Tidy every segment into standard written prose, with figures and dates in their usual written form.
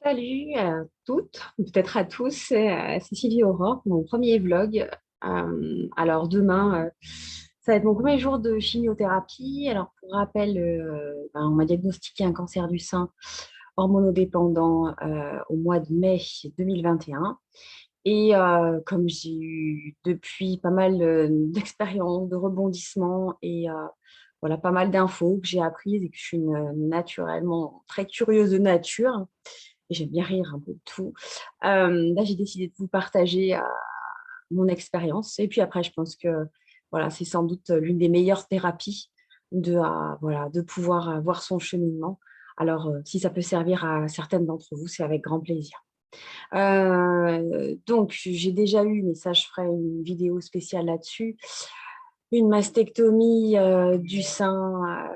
Salut à toutes, peut-être à tous, c'est Cécilie Aurore, mon premier vlog. Alors demain, ça va être mon premier jour de chimiothérapie. Alors pour rappel, on m'a diagnostiqué un cancer du sein hormonodépendant au mois de mai 2021. Comme j'ai eu depuis pas mal d'expériences, de rebondissements voilà, pas mal d'infos que j'ai apprises et que je suis naturellement très curieuse de nature, et j'aime bien rire un peu de tout. Là, j'ai décidé de vous partager mon expérience. Et puis après, je pense que voilà, c'est sans doute l'une des meilleures thérapies voilà, de pouvoir voir son cheminement. Alors, si ça peut servir à certaines d'entre vous, c'est avec grand plaisir. Donc, j'ai déjà eu, mais ça, je ferai une vidéo spéciale là-dessus, une mastectomie du sein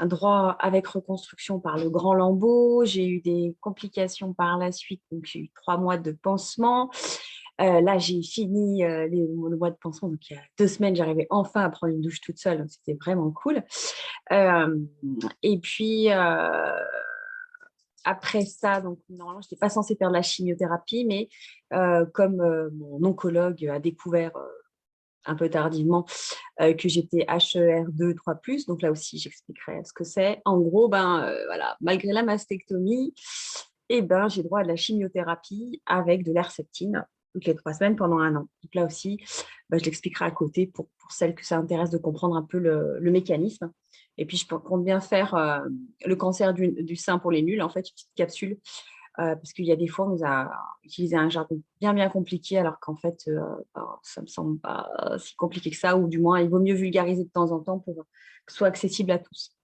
droit avec reconstruction par le grand lambeau. J'ai eu des complications par la suite, donc j'ai eu 3 mois de pansement. Là, j'ai fini le mois de pansement, donc il y a 2 semaines, j'arrivais enfin à prendre une douche toute seule, donc c'était vraiment cool. Euh, et puis, après ça, donc normalement, je n'étais pas censée faire de la chimiothérapie, mais comme mon oncologue a découvert un peu tardivement que j'étais HER2 3+, donc là aussi, j'expliquerai ce que c'est. En gros, voilà, malgré la mastectomie, j'ai droit à de la chimiothérapie avec de l'Herceptine toutes les 3 semaines pendant un an. Donc là aussi, je l'expliquerai à côté pour celles que ça intéresse de comprendre un peu le mécanisme. Et puis, je compte bien faire le cancer du sein pour les nuls, en fait, une petite capsule, parce qu'il y a des fois, on nous a utilisé un jargon bien compliqué, alors qu'en fait, ça ne me semble pas si compliqué que ça, ou du moins, il vaut mieux vulgariser de temps en temps pour que ce soit accessible à tous.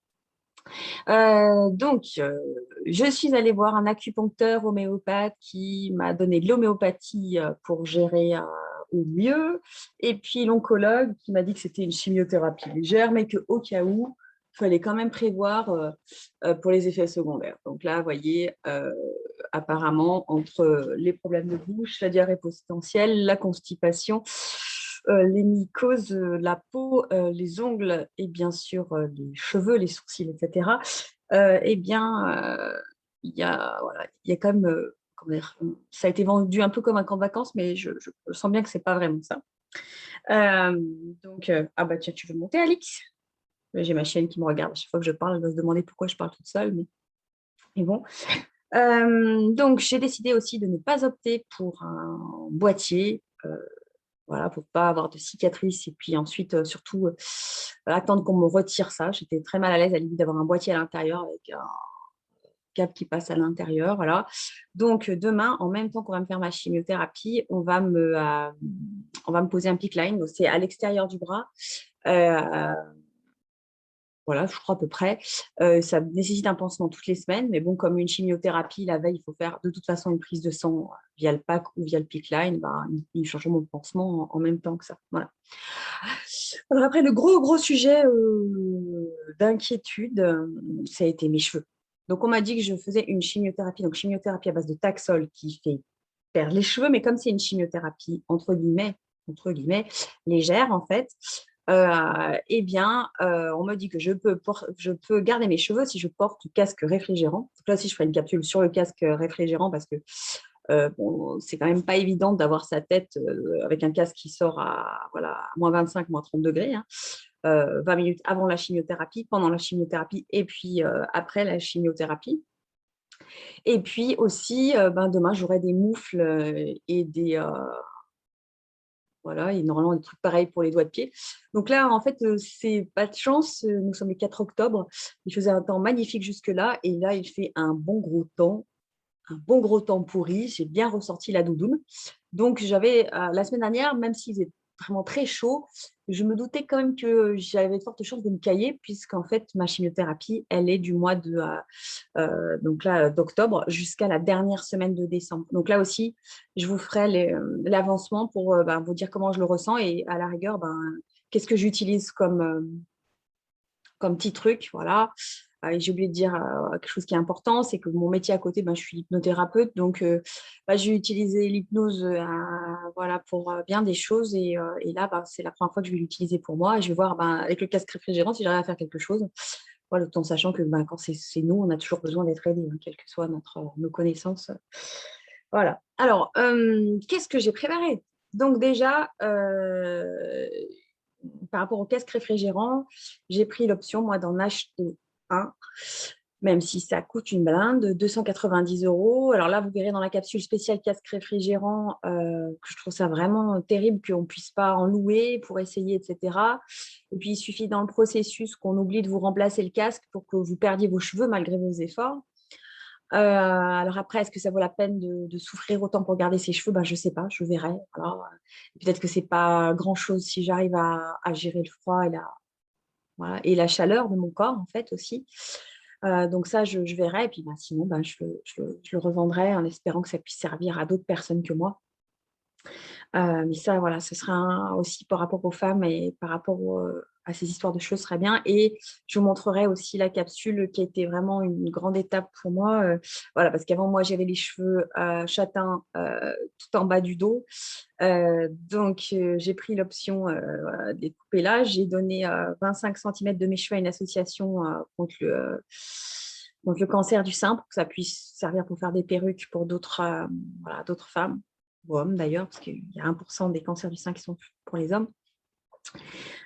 Je suis allée voir un acupuncteur homéopathe qui m'a donné de l'homéopathie pour gérer au mieux. Et puis l'oncologue qui m'a dit que c'était une chimiothérapie légère, mais qu'au cas où, il fallait quand même prévoir pour les effets secondaires. Donc là, vous voyez, apparemment, entre les problèmes de bouche, la diarrhée potentielle, la constipation, les mycoses, la peau, les ongles et bien sûr les cheveux, les sourcils, etc. Voilà, il y a quand même, comment dire, ça a été vendu un peu comme un camp de vacances, mais je sens bien que c'est pas vraiment ça. Euh, ah bah tiens, tu veux monter, Alix? J'ai ma chienne qui me regarde à chaque fois que je parle, elle va se demander pourquoi je parle toute seule, mais bon. Donc, j'ai décidé aussi de ne pas opter pour un boîtier, voilà, pour ne pas avoir de cicatrices et puis ensuite, surtout, attendre qu'on me retire ça. J'étais très mal à l'aise à l'idée d'avoir un boîtier à l'intérieur avec un câble qui passe à l'intérieur, voilà. Donc, demain, en même temps qu'on va me faire ma chimiothérapie, on va me poser un PICC line, donc c'est à l'extérieur du bras. Euh, voilà, je crois à peu près. Ça nécessite un pansement toutes les semaines, mais bon, comme une chimiothérapie, la veille, il faut faire de toute façon une prise de sang via le pack ou via le PICC line. Ils changent mon pansement en même temps que ça. Voilà. Alors après, le gros sujet d'inquiétude, ça a été mes cheveux. Donc, on m'a dit que je faisais une chimiothérapie, donc chimiothérapie à base de Taxol qui fait perdre les cheveux, mais comme c'est une chimiothérapie entre guillemets, légère en fait, on me dit que je peux garder mes cheveux si je porte le casque réfrigérant. Donc là aussi, je ferai une capsule sur le casque réfrigérant parce que bon, c'est quand même pas évident d'avoir sa tête avec un casque qui sort à, voilà, à -25, -30 degrés, hein, 20 minutes avant la chimiothérapie, pendant la chimiothérapie et puis après la chimiothérapie. Et puis aussi, demain, j'aurai des moufles voilà, et normalement des trucs pareils pour les doigts de pied. Donc là, en fait, c'est pas de chance. Nous sommes le 4 octobre. Il faisait un temps magnifique jusque-là. Et là, il fait un bon gros temps pourri. J'ai bien ressorti la doudoune. Donc, j'avais la semaine dernière, même s'il faisait vraiment très chaud, je me doutais quand même que j'avais de fortes chances de me cailler, puisqu'en fait, ma chimiothérapie, elle est du mois donc là, d'octobre jusqu'à la dernière semaine de décembre. Donc là aussi, je vous ferai l'avancement pour vous dire comment je le ressens et à la rigueur, qu'est-ce que j'utilise comme petit truc, voilà. Et j'ai oublié de dire quelque chose qui est important, c'est que mon métier à côté, je suis hypnothérapeute, donc j'ai utilisé l'hypnose voilà, pour bien des choses. Et là, c'est la première fois que je vais l'utiliser pour moi. Et je vais voir avec le casque réfrigérant si j'arrive à faire quelque chose. Voilà, tout en sachant que quand c'est nous, on a toujours besoin d'être aidés, hein, quelles que soient nos connaissances. Voilà. Alors, qu'est-ce que j'ai préparé? Donc déjà, par rapport au casque réfrigérant, j'ai pris l'option, moi, d'en acheter un, même si ça coûte une blinde, 290 €. Alors là, vous verrez dans la capsule spéciale casque réfrigérant que je trouve ça vraiment terrible qu'on ne puisse pas en louer pour essayer, etc. Et puis, il suffit dans le processus qu'on oublie de vous remplacer le casque pour que vous perdiez vos cheveux malgré vos efforts. Alors après, est-ce que ça vaut la peine de souffrir autant pour garder ses cheveux? Je ne sais pas, je verrai. Alors, peut-être que ce n'est pas grand-chose si j'arrive à gérer le froid voilà, et la chaleur de mon corps, en fait, aussi. Donc ça, je verrai. Et puis, sinon, je le revendrai en espérant que ça puisse servir à d'autres personnes que moi. Mais ça, voilà, ce sera aussi par rapport aux femmes et par rapport à ces histoires de cheveux, ce serait bien. Et je vous montrerai aussi la capsule qui a été vraiment une grande étape pour moi. Voilà, parce qu'avant, moi, j'avais les cheveux châtains tout en bas du dos. Donc, j'ai pris l'option des coupés là. J'ai donné 25 centimètres de mes cheveux à une association contre le cancer du sein pour que ça puisse servir pour faire des perruques pour voilà, d'autres femmes ou hommes d'ailleurs, parce qu'il y a 1% des cancers du sein qui sont pour les hommes.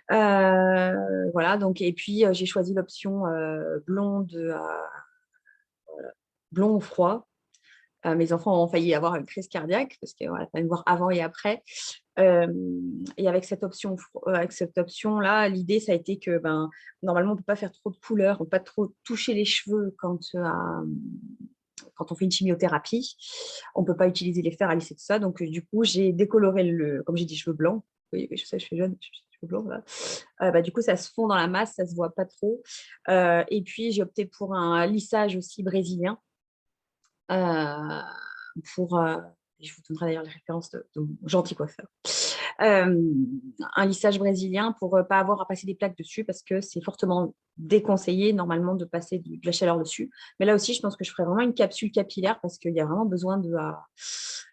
Voilà, donc, et puis j'ai choisi l'option blond ou froid. Mes enfants ont failli avoir une crise cardiaque parce qu'il fallait voir avant et après. Et avec cette option-là, l'idée, ça a été que normalement, on ne peut pas faire trop de couleurs, on ne peut pas trop toucher les cheveux quand on fait une chimiothérapie. On ne peut pas utiliser les fers à lisser, tout ça. Donc, du coup, j'ai décoloré comme j'ai dit, cheveux blancs. Oui, je sais, je suis jeune, je suis cheveux blancs. Voilà. Du coup, ça se fond dans la masse, ça ne se voit pas trop. Et puis, j'ai opté pour un lissage aussi brésilien. Je vous donnerai d'ailleurs les références de mon gentil coiffeur. Un lissage brésilien pour ne pas avoir à passer des plaques dessus parce que c'est fortement déconseillé normalement de passer de la chaleur dessus. Mais là aussi, je pense que je ferai vraiment une capsule capillaire parce qu'il y a vraiment besoin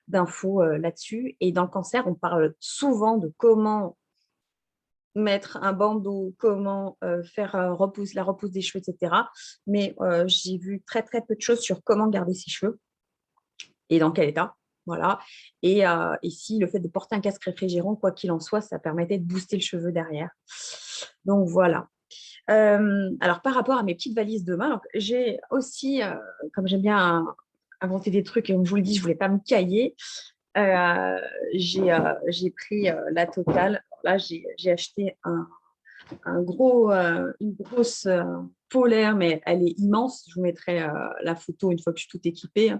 d'infos là-dessus. Et dans le cancer, on parle souvent de comment mettre un bandeau, comment faire la repousse des cheveux, etc. Mais j'ai vu très, très peu de choses sur comment garder ses cheveux et dans quel état. Voilà. Et si le fait de porter un casque réfrigérant, quoi qu'il en soit, ça permettait de booster le cheveu derrière. Donc voilà. Alors par rapport à mes petites valises de main, j'ai aussi, comme j'aime bien inventer des trucs et comme je vous le dis, je ne voulais pas me cailler, j'ai pris la totale. Là, j'ai acheté une grosse polaire, mais elle est immense. Je vous mettrai la photo une fois que je suis tout équipée.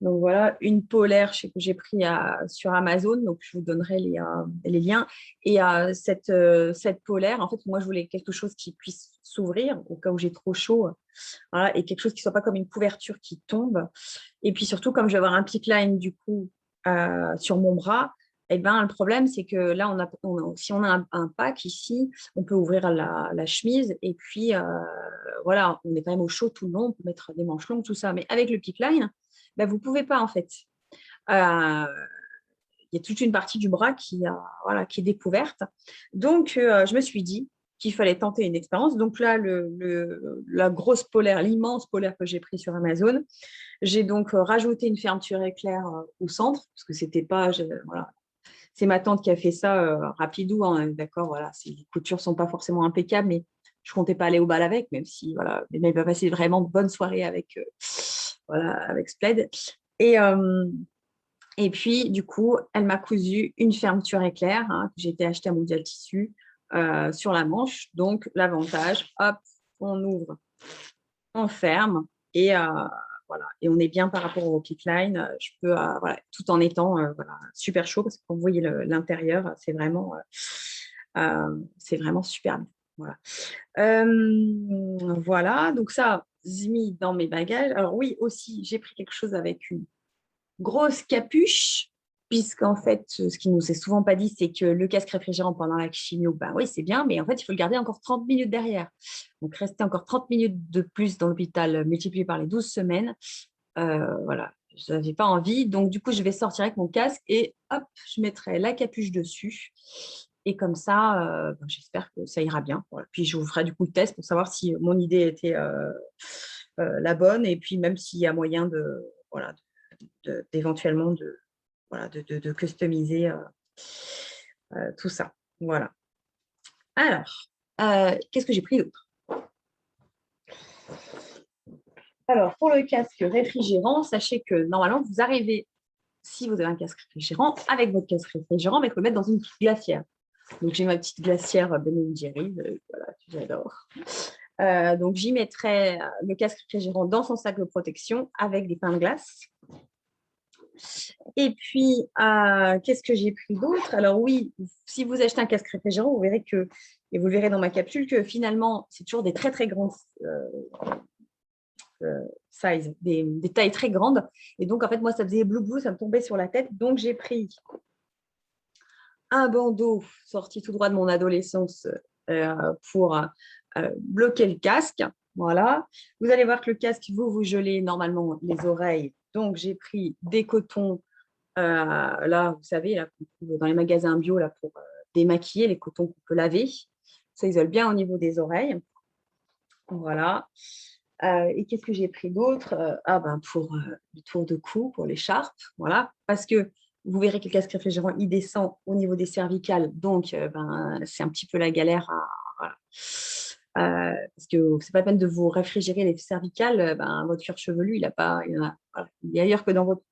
Donc voilà, une polaire que j'ai pris sur Amazon. Donc je vous donnerai les liens. Et cette polaire, en fait, moi je voulais quelque chose qui puisse s'ouvrir au cas où j'ai trop chaud. Voilà, et quelque chose qui ne soit pas comme une couverture qui tombe. Et puis surtout, comme je vais avoir un pipeline du coup sur mon bras, le problème, c'est que là, si on a un pack ici, on peut ouvrir la chemise et puis, voilà, on est quand même au chaud tout le long, on peut mettre des manches longues, tout ça. Mais avec le pipeline, vous ne pouvez pas, en fait. Il y a toute une partie du bras qui est découverte. Donc, je me suis dit qu'il fallait tenter une expérience. Donc là, la grosse polaire, l'immense polaire que j'ai pris sur Amazon, j'ai donc rajouté une fermeture éclair au centre, parce que c'était pas... Voilà. C'est ma tante qui a fait ça rapidou, hein, d'accord, voilà. Les coutures ne sont pas forcément impeccables, mais je ne comptais pas aller au bal avec, même si, voilà, mais il va passer vraiment de bonnes soirées avec Spled. Et puis, du coup, elle m'a cousu une fermeture éclair que j'ai été acheter à Mondial Tissu sur la manche. Donc, l'avantage, hop, on ouvre, on ferme et voilà. Et on est bien par rapport au pipeline. Je peux, voilà, tout en étant super chaud parce que quand vous voyez l'intérieur, c'est vraiment super bien. Voilà. Voilà. Donc ça, j'ai mis dans mes bagages. Alors oui, aussi, j'ai pris quelque chose avec une grosse capuche, puisqu'en fait, ce qui nous est souvent pas dit, c'est que le casque réfrigérant pendant la chimio, oui, c'est bien, mais en fait, il faut le garder encore 30 minutes derrière. Donc, rester encore 30 minutes de plus dans l'hôpital, multiplié par les 12 semaines. Voilà, je n'avais pas envie. Donc, du coup, je vais sortir avec mon casque et hop, je mettrai la capuche dessus. Et comme ça, j'espère que ça ira bien. Voilà. Puis, je vous ferai du coup le test pour savoir si mon idée était la bonne et puis même s'il y a moyen voilà, d'éventuellement voilà, de customiser tout ça. Voilà. Alors, qu'est-ce que j'ai pris d'autre? Alors, pour le casque réfrigérant, sachez que normalement, vous arrivez, si vous avez un casque réfrigérant, avec votre casque réfrigérant, mais il faut le mettre dans une petite glacière. Donc, j'ai ma petite glacière Ben & Jerry's, voilà, j'adore. Donc, j'y mettrai le casque réfrigérant dans son sac de protection avec des pains de glace. Et puis, qu'est-ce que j'ai pris d'autre? Alors oui, si vous achetez un casque réfrigérant, vous verrez que, et vous le verrez dans ma capsule, que finalement, c'est toujours des très, très grandes size, des tailles très grandes. Et donc, en fait, moi, ça faisait blou-blou, ça me tombait sur la tête. Donc, j'ai pris un bandeau sorti tout droit de mon adolescence pour bloquer le casque. Voilà. Vous allez voir que le casque, vous gelez normalement les oreilles. Donc, j'ai pris des cotons, là, vous savez, là, dans les magasins bio, là, pour démaquiller les cotons qu'on peut laver. Ça isole bien au niveau des oreilles. Voilà. Et qu'est-ce que j'ai pris d'autre? Pour le tour de cou, pour l'écharpe, voilà. Parce que vous verrez que le casque réfrigérant, il descend au niveau des cervicales. Donc, c'est un petit peu la galère. Voilà. Parce que c'est pas la peine de vous réfrigérer les cervicales. Votre cuir chevelu, il est ailleurs que dans votre...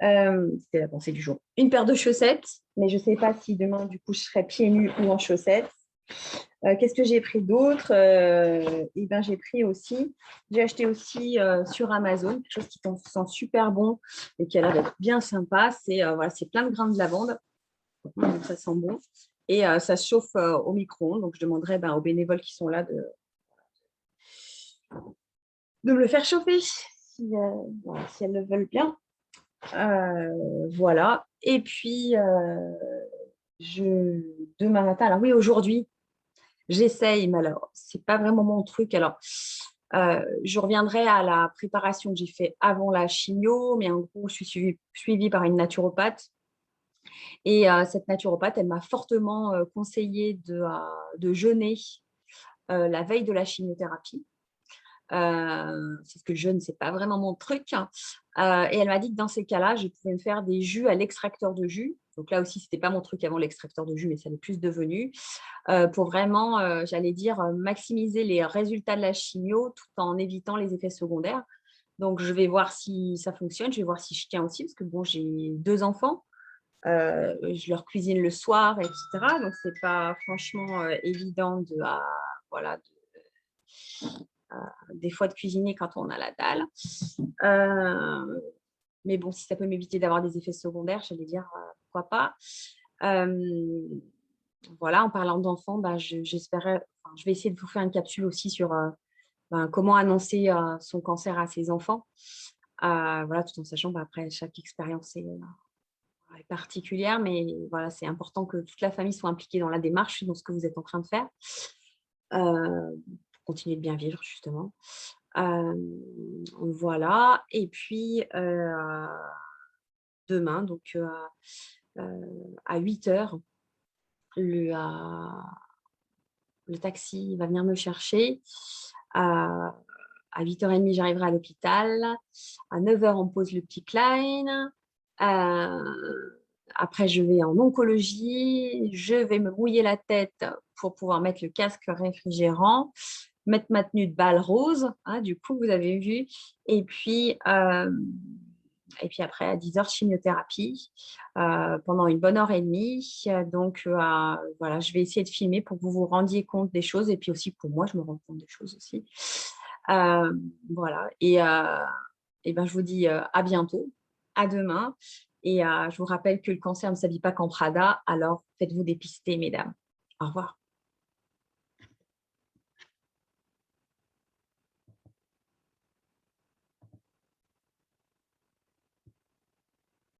C'était la pensée du jour. Une paire de chaussettes, mais je ne sais pas si demain, du coup, je serai pieds nus ou en chaussettes. Qu'est-ce que j'ai pris d'autre? J'ai acheté aussi sur Amazon quelque chose qui sent super bon et qui a l'air d'être bien sympa. C'est plein de grains de lavande, donc ça sent bon et ça se chauffe au micro-ondes. Donc je demanderai aux bénévoles qui sont là de me le faire chauffer si elles le veulent bien. Voilà. Et puis demain matin, alors oui, aujourd'hui. J'essaye, mais alors, ce n'est pas vraiment mon truc. Alors, je reviendrai à la préparation que j'ai fait avant la chimio, mais en gros, je suis suivie par une naturopathe. Et cette naturopathe, elle m'a fortement conseillé de jeûner la veille de la chimiothérapie. Parce que le jeûne, ce n'est pas vraiment mon truc. Et elle m'a dit que dans ces cas-là, je pouvais me faire des jus à l'extracteur de jus. Donc là aussi, ce n'était pas mon truc avant l'extracteur de jus, mais ça l'est plus devenu. Pour vraiment, j'allais dire, maximiser les résultats de la chimio tout en évitant les effets secondaires. Donc, je vais voir si ça fonctionne. Je vais voir si je tiens aussi, parce que bon, j'ai 2 enfants. Je leur cuisine le soir, etc. Donc, ce n'est pas franchement évident des fois de cuisiner quand on a la dalle. Mais bon, si ça peut m'éviter d'avoir des effets secondaires, j'allais dire, pourquoi pas. Voilà, en parlant d'enfants, je vais essayer de vous faire une capsule aussi sur comment annoncer son cancer à ses enfants. Voilà, tout en sachant après, chaque expérience est particulière, mais voilà, c'est important que toute la famille soit impliquée dans la démarche, dans ce que vous êtes en train de faire, pour continuer de bien vivre, justement. Voilà, et puis demain, donc à 8h, le taxi va venir me chercher. À 8h30, j'arriverai à l'hôpital. À 9h, on pose le petit Klein. Après, je vais en oncologie. Je vais me mouiller la tête pour pouvoir mettre le casque réfrigérant, mettre ma tenue de bal rose. Du coup, vous avez vu. Et puis après, à 10h, chimiothérapie pendant une bonne heure et demie. Donc, voilà, je vais essayer de filmer pour que vous vous rendiez compte des choses et puis aussi pour moi, je me rends compte des choses aussi. Voilà. Et je vous dis à bientôt, à demain. Et je vous rappelle que le cancer ne s'habille pas qu'en Prada, alors faites-vous dépister, mesdames. Au revoir.